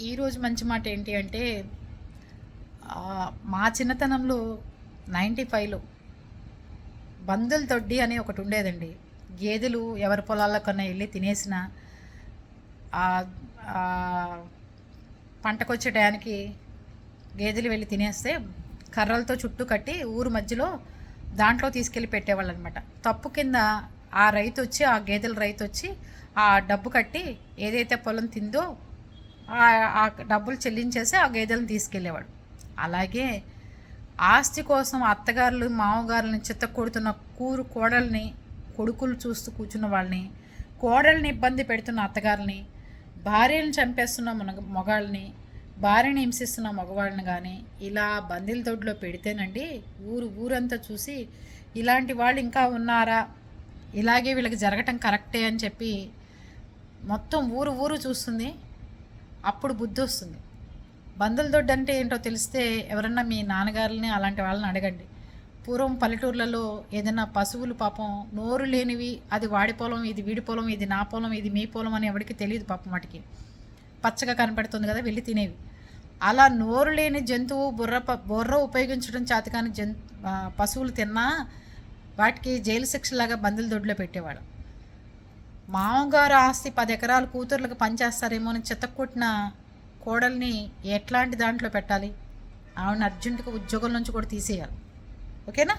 ఈరోజు మంచి మాట ఏంటి అంటే మా చిన్నతనంలో 95లో బందుల తొడ్డి అని ఒకటి ఉండేదండి. గేదెలు ఎవరి పొలాల్లో కన్నా వెళ్ళి తినేసిన పంటకొచ్చే టయానికి గేదెలు వెళ్ళి తినేస్తే కర్రలతో చుట్టూ కట్టి ఊరు మధ్యలో దాంట్లో తీసుకెళ్ళి పెట్టేవాళ్ళు అనమాట. తప్పు కింద ఆ రైతు వచ్చి, ఆ గేదెల రైతు వచ్చి ఆ డబ్బు కట్టి ఏదైతే పొలం తిందో ఆ డబ్బులు చెల్లించేసి ఆ గేదెలను తీసుకెళ్ళేవాడు. అలాగే ఆస్తి కోసం అత్తగారులు మామగారులని చిత్తకొడుతున్న కోడల్ని, కొడుకులు చూస్తూ కూర్చున్న వాళ్ళని, కోడల్ని ఇబ్బంది పెడుతున్న అత్తగారిని, భార్యను చంపేస్తున్న మగాళ్ళని, భార్యని హింసిస్తున్న మగవాళ్ళని కానీ ఇలా బందీల దొడ్లో పెడితేనండి ఊరంతా చూసి ఇలాంటి వాళ్ళు ఇంకా ఉన్నారా, ఇలాగే వీళ్ళకి జరగటం కరెక్టే అని చెప్పి మొత్తం ఊరు చూస్తుంది. అప్పుడు బుద్ధి వస్తుంది. బందుల దొడ్డి అంటే ఏంటో తెలిస్తే ఎవరన్నా మీ నాన్నగారులని అలాంటి వాళ్ళని అడగండి. పూర్వం పల్లెటూర్లలో ఏదైనా పశువులు పాపం నోరు లేనివి, అది వాడి పొలం, ఇది వీడి పొలం, ఇది నా పొలం, ఇది మీ పొలం అని ఎవరికి తెలియదు పాపం. వాటికి పచ్చగా కనపడుతుంది కదా వెళ్ళి తినేవి. అలా నోరు లేని జంతువు బుర్ర ఉపయోగించడం చేతకాని పశువులు తిన్నా వాటికి జైలు శిక్షలాగా బందుల దొడ్లో పెట్టేవాడు. మామగారు ఆస్తి 10 ఎకరాలు కూతుర్లకు పనిచేస్తారేమో అని చిత్తకొట్టిన కోడల్ని ఎట్లాంటి దాంట్లో పెట్టాలి? ఆవిడని అర్జెంటుగా ఉద్యోగం నుంచి కూడా తీసేయాలి. ఓకేనా?